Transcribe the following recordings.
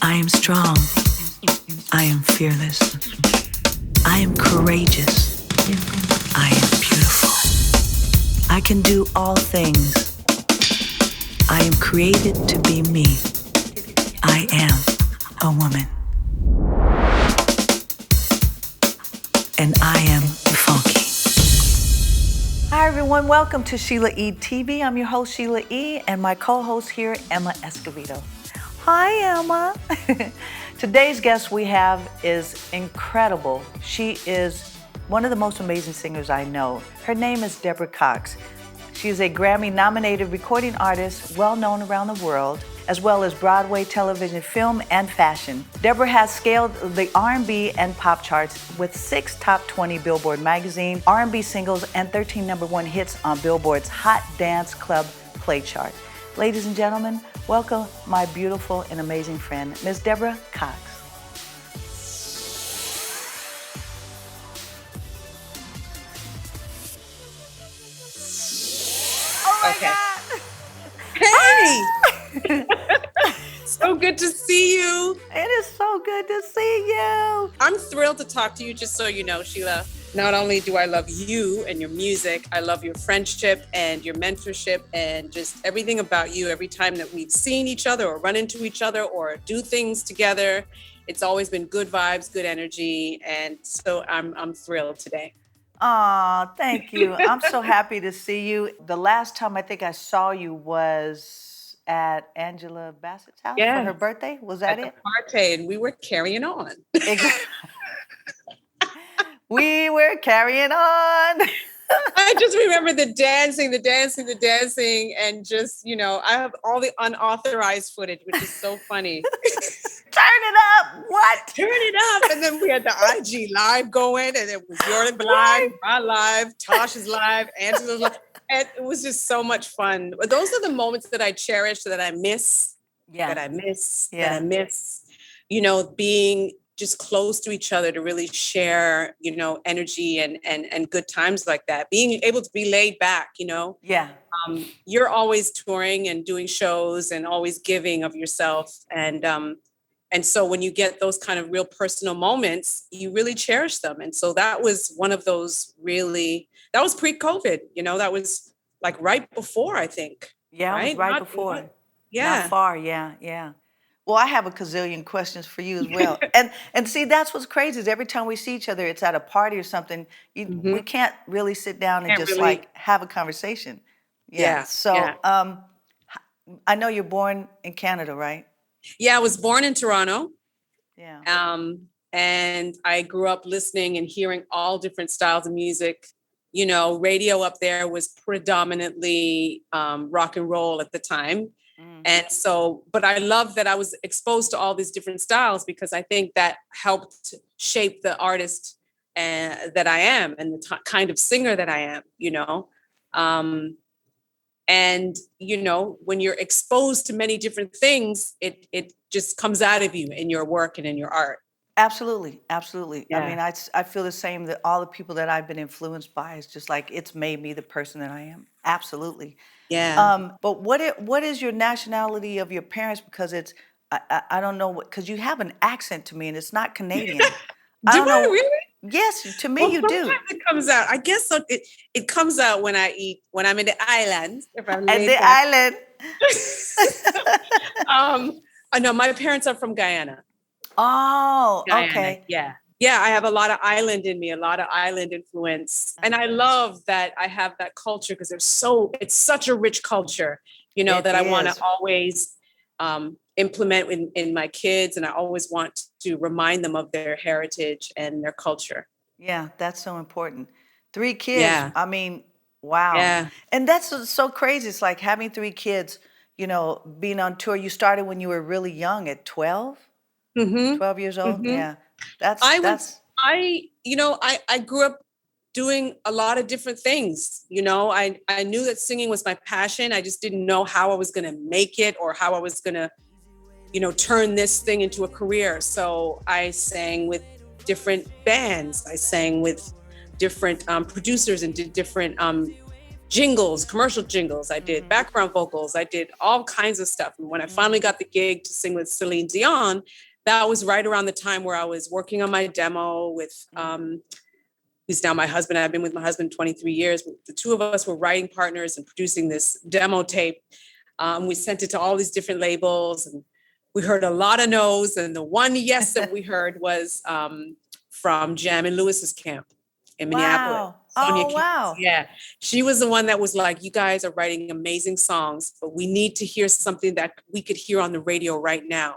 I am strong. I am fearless. I am courageous. I am beautiful. I can do all things. I am created to be me. I am a woman. And I am funky. Hi everyone, welcome to Sheila E TV. I'm your host Sheila E and my co-host here, Emma ESCOVEDO. Hi Emma. Today's guest we have is incredible. She is one of the most amazing singers I know. Her name is Deborah Cox. She is a Grammy-nominated recording artist, well known around the world, as well as Broadway, television, film, and fashion. Deborah has scaled the R&B and pop charts with 6 top 20 Billboard magazine R&B singles and 13 #1 hits on Billboard's Hot Dance Club Play chart. Ladies and gentlemen, welcome my beautiful and amazing friend, Ms. Deborah Cox. Oh my God! Hey! So good to see you. It is so good to see you. I'm thrilled to talk to you, just so you know, Sheila. Not only do I love you and your music, I love your friendship and your mentorship and just everything about you. Every time that we've seen each other or run into each other or do things together, it's always been good vibes, good energy. And so I'm thrilled today. Aw, thank you. I'm so happy to see you. The last time I think I saw you was at Angela Bassett's house for her birthday. Was that at it? The party, and we were carrying on. We were carrying on. I just remember the dancing, and just, you know, I have all the unauthorized footage, which is so funny. Turn it up. What? Turn it up. And then we had the IG live going, and it was your live, my live, Tasha's live, Angela's live. And it was just so much fun. But those are the moments that I cherish, that I miss, that I miss, you know, being just close to each other to really share, you know, energy and good times like that. Being able to be laid back, you know. Yeah. You're always touring and doing shows and always giving of yourself. And so when you get those kind of real personal moments, you really cherish them. And so that was one of those that was pre-COVID, you know, that was like right before, I think. Yeah, right? It was right before. Yeah. Not far, yeah. Well, I have a gazillion questions for you as well. and see, that's what's crazy is every time we see each other, it's at a party or something. We can't really sit down and just like have a conversation. Yeah. So I know you're born in Canada, right? Yeah, I was born in Toronto. Yeah. And I grew up listening and hearing all different styles of music. You know, radio up there was predominantly rock and roll at the time. And so, but I love that I was exposed to all these different styles because I think that helped shape the artist that I am and the kind of singer that I am, you know. And, you know, when you're exposed to many different things, it just comes out of you in your work and in your art. Absolutely. Yeah. I mean, I feel the same, that all the people that I've been influenced by is just like, it's made me the person that I am. Absolutely. Yeah. But what is your nationality of your parents? Because I don't know because you have an accent to me and it's not Canadian. I don't know. Really? Yes, to me you do. Sometimes it comes out. I guess so. It comes out when I'm in the islands. If I'm At the island. I know my parents are from Guyana. Oh, Guyana. okay. Yeah, I have a lot of island in me, a lot of island influence. And I love that I have that culture because it's such a rich culture, you know, that I want to always implement in my kids. And I always want to remind them of their heritage and their culture. Yeah, that's so important. 3 kids. Yeah. I mean, wow. Yeah. And that's so crazy. It's like having 3 kids, you know, being on tour. You started when you were really young at 12? 12 years old? Yeah. I grew up doing a lot of different things. You know, I knew that singing was my passion. I just didn't know how I was going to make it or how I was going to, you know, turn this thing into a career. So I sang with different bands. I sang with different producers and did different jingles, commercial jingles. I did background vocals. I did all kinds of stuff. And when I finally got the gig to sing with Celine Dion, that was right around the time where I was working on my demo with, who's now my husband. I've been with my husband 23 years. The two of us were writing partners and producing this demo tape. We sent it to all these different labels, and we heard a lot of no's. And the one yes that we heard was from Jam and Lewis's camp in Minneapolis. Oh, wow. Yeah. She was the one that was like, you guys are writing amazing songs, but we need to hear something that we could hear on the radio right now.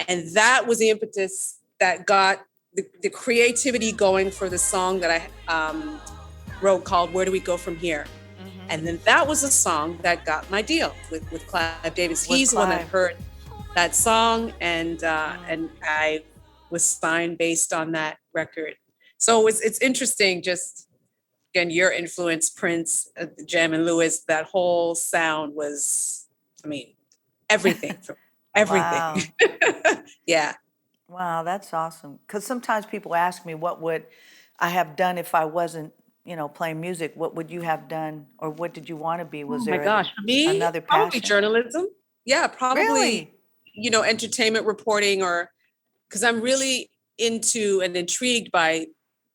And that was the impetus that got the creativity going for the song that I wrote called Where Do We Go From Here? And then that was a song that got my deal with Clive Davis. He's the one that heard that song, and I was signed based on that record. So it's interesting, just again, your influence, Prince, Jam and Lewis, that whole sound was, I mean, everything. Everything. Wow. Yeah. Wow, that's awesome. Because sometimes people ask me, what would I have done if I wasn't, playing music? What would you have done, or what did you want to be? Was there For me, another probably passion? journalism. Yeah, probably, Really? Entertainment reporting, or because I'm really into and intrigued by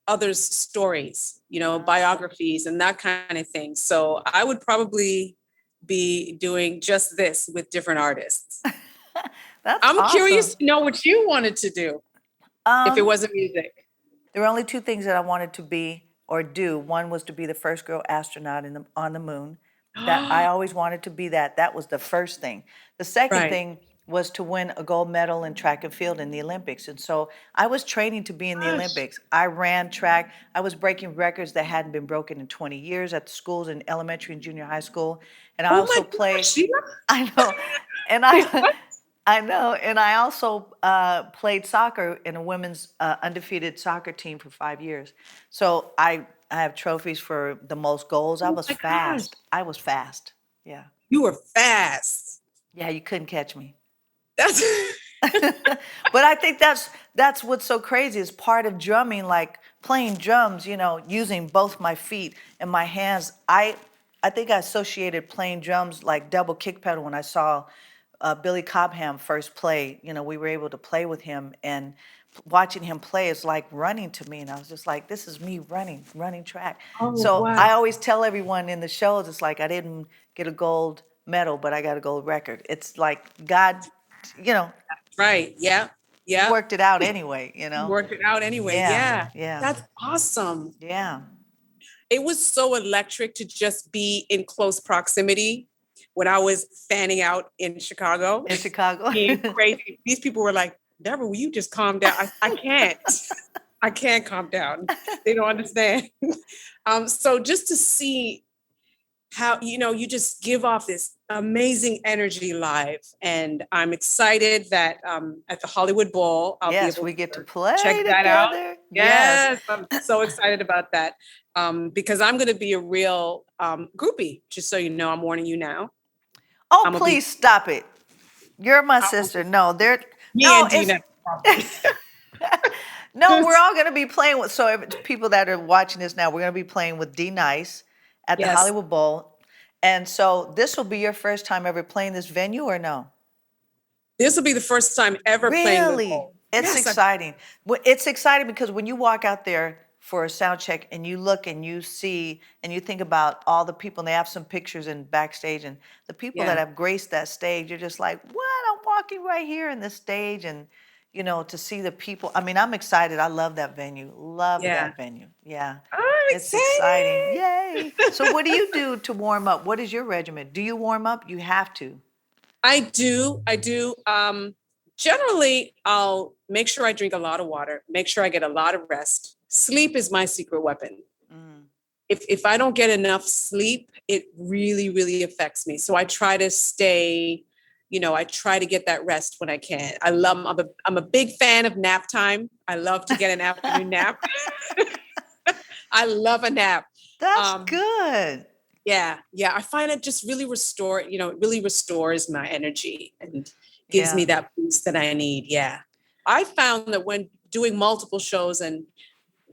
others' stories, biographies and that kind of thing. So I would probably be doing just this with different artists. I'm awesome. curious to know what you wanted to do if it wasn't music. There were only two things that I wanted to be or do. One was to be the first girl astronaut on the moon. That I always wanted to be that. That was the first thing. The second thing was to win a gold medal in track and field in the Olympics. And so I was training to be in the Olympics. I ran track. I was breaking records that hadn't been broken in 20 years at the schools in elementary and junior high school. And I also played. I know. And I know. And I also played soccer in a women's undefeated soccer team for 5 years. So I have trophies for the most goals. I was fast. Gosh. I was fast. Yeah. You were fast. Yeah, you couldn't catch me. That's But I think that's what's so crazy is part of drumming, like playing drums, using both my feet and my hands. I think I associated playing drums like double kick pedal when I saw Billy Cobham first play. We were able to play with him, and watching him play is like running to me. And I was just like, this is me running track. So I always tell everyone in the shows, it's like I didn't get a gold medal, but I got a gold record. It's like God, right. Yeah. Yeah. Worked it out anyway, Worked it out anyway. Yeah. That's awesome. Yeah. It was so electric to just be in close proximity when I was fanning out in Chicago. Being crazy. These people were like, Deborah, will you just calm down? I can't. I can't calm down. They don't understand. So just to see how, you just give off this amazing energy live. And I'm excited that at the Hollywood Bowl, I'll be able we get to play check that out. Yes, I'm so excited about that. Because I'm going to be a real groupie, just so you know, I'm warning you now. Oh, please stop it. You're my sister. No, they're... and Gina. No, we're all going to be playing with, so people that are watching this now, we're going to be playing with D Nice at the Hollywood Bowl. And so this will be your first time ever playing this venue, or no? This will be the first time ever playing the Bowl. It's exciting. It's exciting because when you walk out there for a sound check and you look and you see and you think about all the people, and they have some pictures in backstage, and the people that have graced that stage, you're just like, what? I'm walking right here in this stage, and to see the people. I mean, I'm excited. I love that venue. That venue. Yeah. It's exciting. Yay. So what do you do to warm up? What is your regimen? Do you warm up? You have to. I do. Generally, I'll make sure I drink a lot of water, make sure I get a lot of rest. Sleep is my secret weapon. If I don't get enough sleep, it really, really affects me. So I try to stay, I try to get that rest when I can. I'm a big fan of nap time. I love to get an afternoon nap. I love a nap. That's good. Yeah. I find it just really it really restores my energy and gives me that boost that I need. Yeah. I found that when doing multiple shows and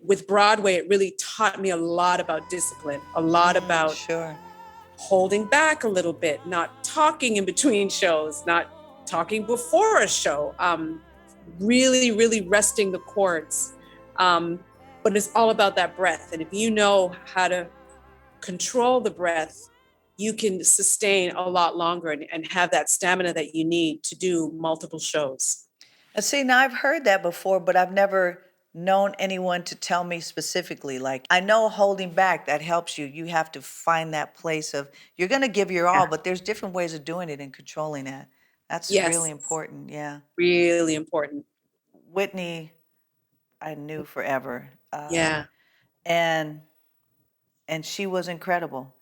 with Broadway, it really taught me a lot about discipline, a lot about Sure. holding back a little bit, not talking in between shows, not talking before a show, really, really resting the chords. But it's all about that breath. And if you know how to control the breath, you can sustain a lot longer and have that stamina that you need to do multiple shows. And see, now I've heard that before, but I've never known anyone to tell me specifically. Like, I know holding back, that helps you. You have to find that place of, you're going to give your all, but there's different ways of doing it and controlling that. That's really important. Yeah. Really important. Whitney, I knew forever. Yeah. And she was incredible.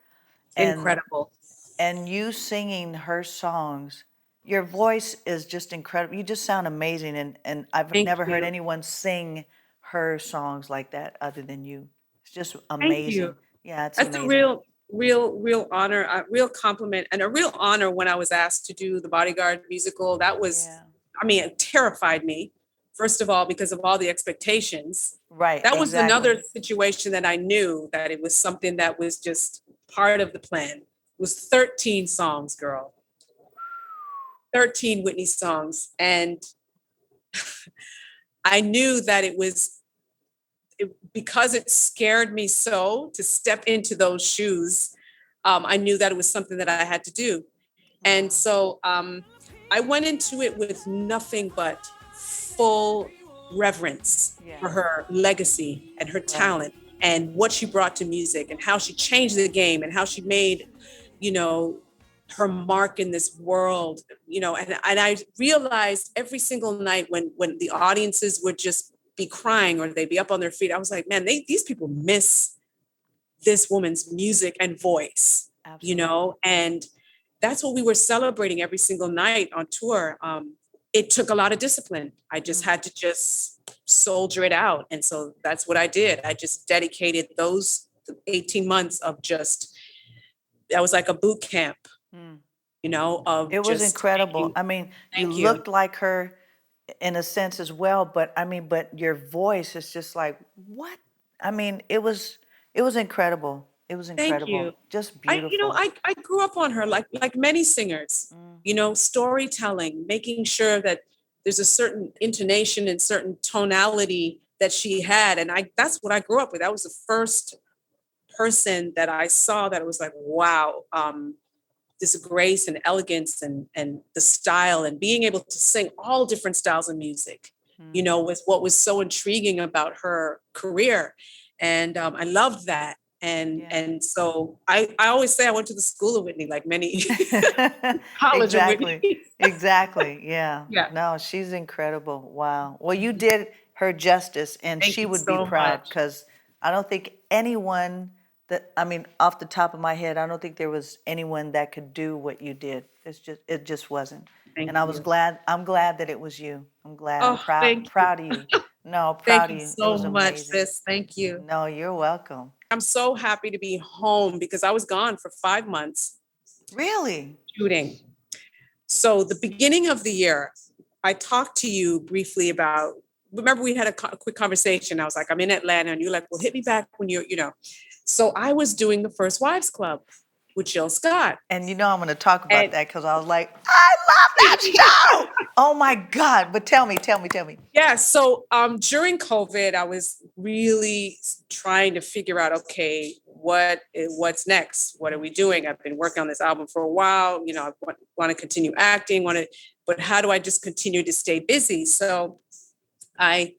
Incredible. And you singing her songs, your voice is just incredible. You just sound amazing. And I've never heard anyone sing her songs like that other than you. It's just amazing. Thank you. Yeah, it's That's amazing. a real honor, a real compliment, and a real honor when I was asked to do the Bodyguard musical. That was, I mean, it terrified me. First of all, because of all the expectations. Right. That was another situation that I knew that it was something that was just part of the plan. It was 13 songs, girl. 13 Whitney songs. And I knew that it was, because it scared me so to step into those shoes, I knew that it was something that I had to do. And so I went into it with nothing but full reverence for her legacy and her talent and what she brought to music and how she changed the game and how she made, you know, her mark in this world, you know, and I realized every single night when the audiences would just be crying or they'd be up on their feet, I was like, man, these people miss this woman's music and voice, you know, and that's what we were celebrating every single night on tour. It took a lot of discipline. I just had to just soldier it out. And so that's what I did. I just dedicated those 18 months of just, that was like a boot camp, you know, of it was incredible. I mean, you looked like her in a sense as well, but I mean, but your voice is just like, what? I mean, it was incredible. It was incredible. Thank you. Just beautiful. You know, I grew up on her like many singers, you know, storytelling, making sure that there's a certain intonation and certain tonality that she had. And that's what I grew up with. That was the first person that I saw that was like, wow, this grace and elegance and the style and being able to sing all different styles of music, you know, was what was so intriguing about her career. And I loved that. And so I always say I went to the school of Whitney, like many college of Whitney. Exactly. Yeah. No, she's incredible. Wow. Well, you did her justice, and she would be proud, because I don't think anyone that, I mean, off the top of my head, I don't think there was anyone that could do what you did. It just wasn't. And I was glad. I'm glad that it was you. I'm glad. I'm proud of you. No, proud of you. Thank you so much, sis. Thank you. No, you're welcome. I'm so happy to be home because I was gone for 5 months. Really? Shooting. So the beginning of the year, I talked to you briefly about, remember we had a quick conversation. I was like, I'm in Atlanta, and you're like, well, hit me back when you're, you know. So I was doing the First Wives Club with Jill Scott. And you know, I'm going to talk about that because I was like, I love that show. Oh my God. But tell me. Yeah. So during COVID, I was really trying to figure out, okay, what's next? What are we doing? I've been working on this album for a while. You know, I want to continue acting, but how do I just continue to stay busy? So I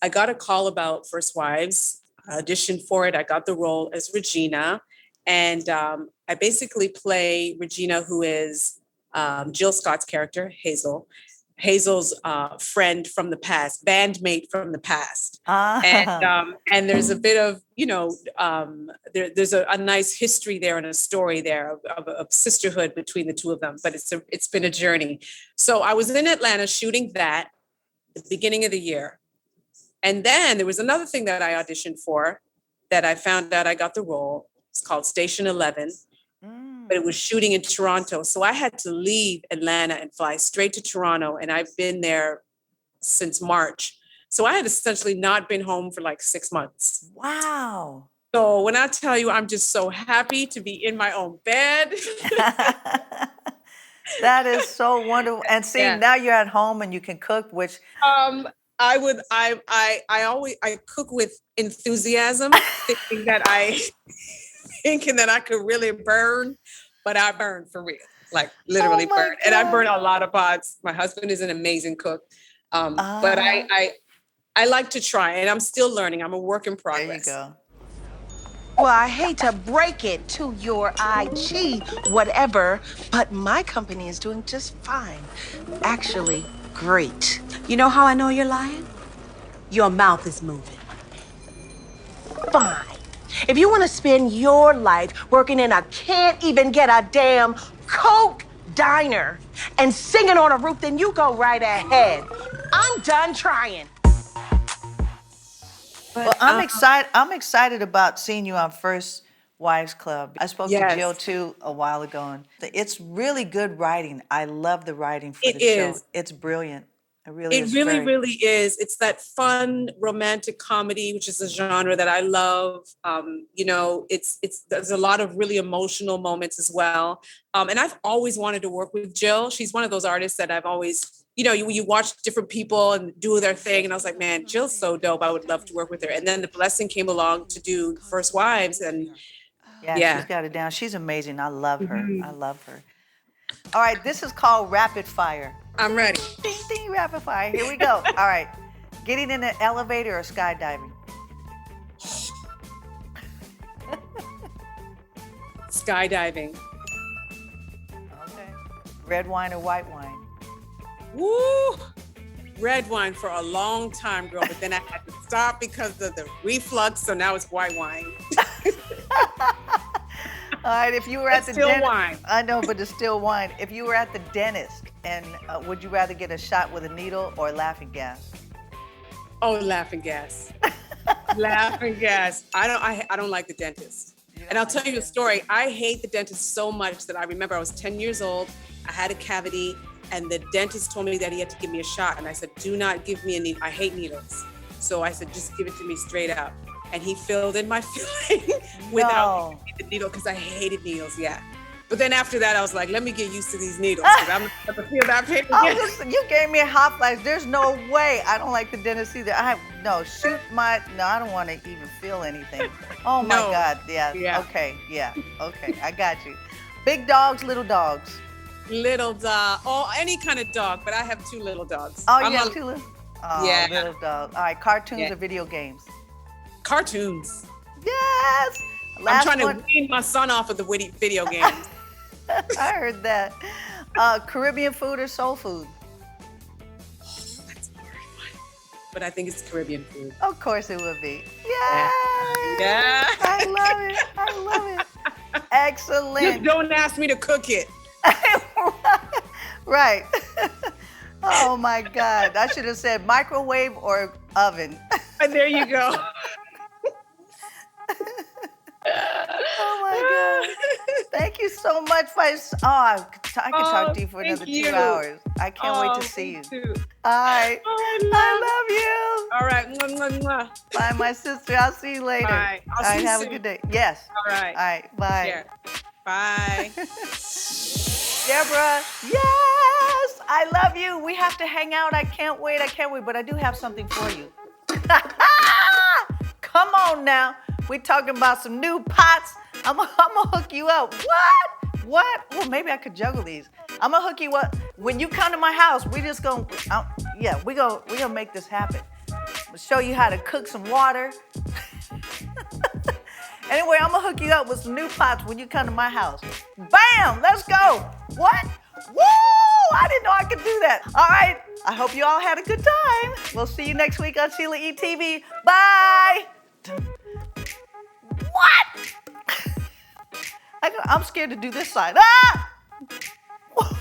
got a call about First Wives. I auditioned for it. I got the role as Regina. And I basically play Regina, who is Jill Scott's character, Hazel. Hazel's friend from the past, bandmate from the past. And there's a bit of, you know, there's a nice history there and a story there of sisterhood between the two of them. But it's been a journey. So I was in Atlanta shooting that at the beginning of the year. And then there was another thing that I auditioned for that I found out I got the role. It's called Station 11, but it was shooting in Toronto. So I had to leave Atlanta and fly straight to Toronto. And I've been there since March. So I had essentially not been home for like 6 months. Wow. So when I tell you, I'm just so happy to be in my own bed. That is so wonderful. And see, Yeah. now you're at home and you can cook, which I cook with enthusiasm, thinking that I could really burn, but I burn for real, like literally my burn. And I burn God. a lot of pots. My husband is an amazing cook. But Ah, I like to try, and I'm still learning. I'm a work in there you progress. go. Well, I hate to break it to your IG, whatever, but my company is doing just fine. Actually, great. You know how I know you're lying? Your mouth is moving. Fine. If you want to spend your life working in a can't even get a damn Coke diner and singing on a roof, then you go right ahead. I'm done trying. Well, I'm excited. I'm excited about seeing you on First Wives Club. I spoke to Jill too a while ago, and it's really good writing. I love the writing for the show. It's brilliant. It really is. It really is. It's that fun romantic comedy, which is a genre that I love. You know, there's a lot of really emotional moments as well. And I've always wanted to work with Jill. She's one of those artists that I've always, you know, you watch different people and do their thing, and I was like, man, Jill's so dope. I would love to work with her. And then the blessing came along to do First Wives, and yeah, she's got it down. She's amazing. I love her. I love her. All right, this is called Rapid Fire. I'm ready. Ding, ding, rapid fire. Here we go. All right. Getting in an elevator or skydiving? Skydiving. Okay. Red wine or white wine? Woo! Red wine for a long time, girl, but then I had to stop because of the reflux, so now it's white wine. All right, if you were at the still dentist, wine. I know, but it's still wine. If you were at the dentist, and would you rather get a shot with a needle or laughing gas? Oh, laughing gas. Laughing gas. I don't like the dentist. And I'll tell you a story. I hate the dentist so much that I remember I was 10 years old. I had a cavity, and the dentist told me that he had to give me a shot. And I said, do not give me a needle. I hate needles. So I said, just give it to me straight up. And he filled in my filling without giving me the needle because I hated needles. Yeah. But then after that, I was like, let me get used to these needles because I'm not going to feel that pain again. You gave me a hot flash. There's no way. I don't like the dentist either. I don't want to even feel anything. Oh my God. Yeah. Okay. Yeah. Okay. I got you. Big dogs, little dogs. Little dog. Oh, any kind of dog, but I have 2 little dogs. Oh, you have 2 little? Oh, yeah. Little dog. All right. Cartoons or video games? Cartoons. Yes. I'm trying to wean my son off of the video games. I heard that. Caribbean food or soul food? That's a hard one. But I think it's Caribbean food. Of course it would be. Yeah. I love it. Excellent. Just don't ask me to cook it. Right. Oh my God. I should have said microwave or oven. And there you go. Oh my God. Thank you so much. I could talk to you for another 2 hours. I can't wait to see you. Too. All right. I love you. All right. Mwah, mwah, mwah. Bye, my sister. I'll see you later. All right. I'll see you have soon. a good day. Yes. All right. All right. Bye. Yeah. Bye. Deborah, yes, I love you. We have to hang out. I can't wait. But I do have something for you. Come on now. We're talking about some new pots. I'm gonna hook you up. What? Well, maybe I could juggle these. I'm gonna hook you up. When you come to my house, we gonna make this happen. We'll show you how to cook some water. Anyway, I'm gonna hook you up with some new pots when you come to my house. Bam! Let's go. What? Woo! I didn't know I could do that. All right. I hope you all had a good time. We'll see you next week on Sheila E TV. Bye. What? I'm scared to do this side. Ah! Woo!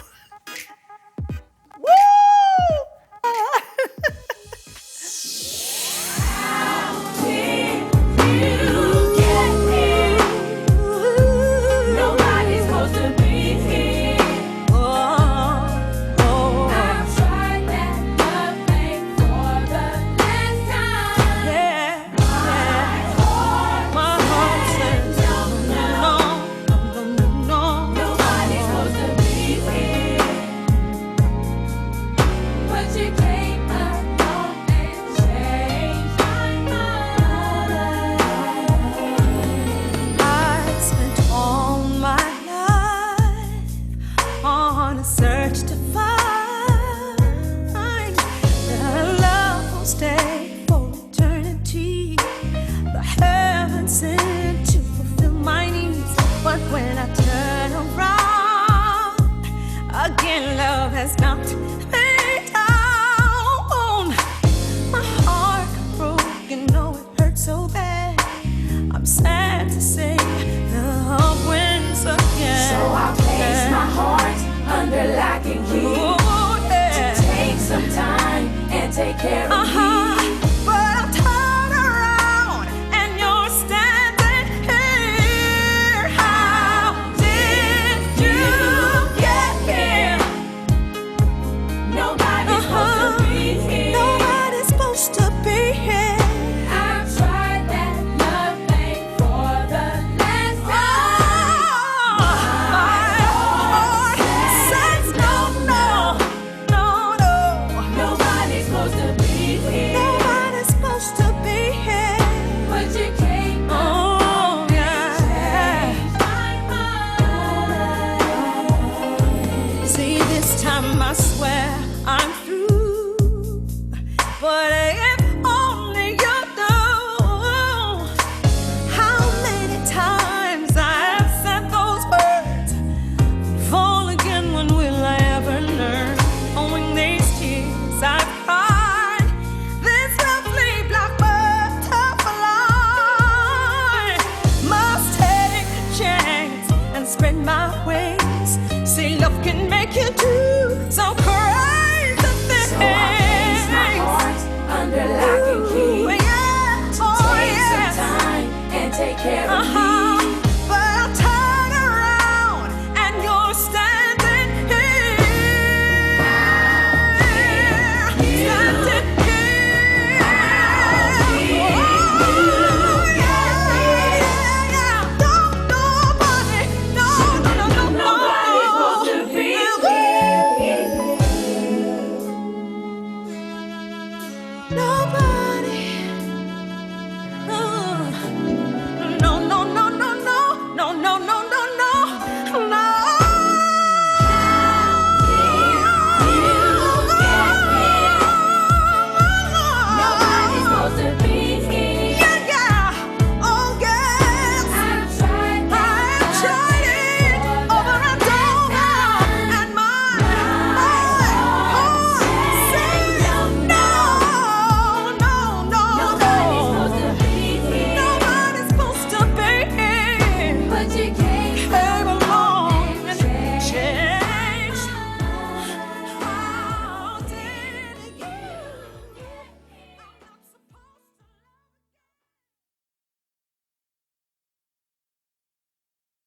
swear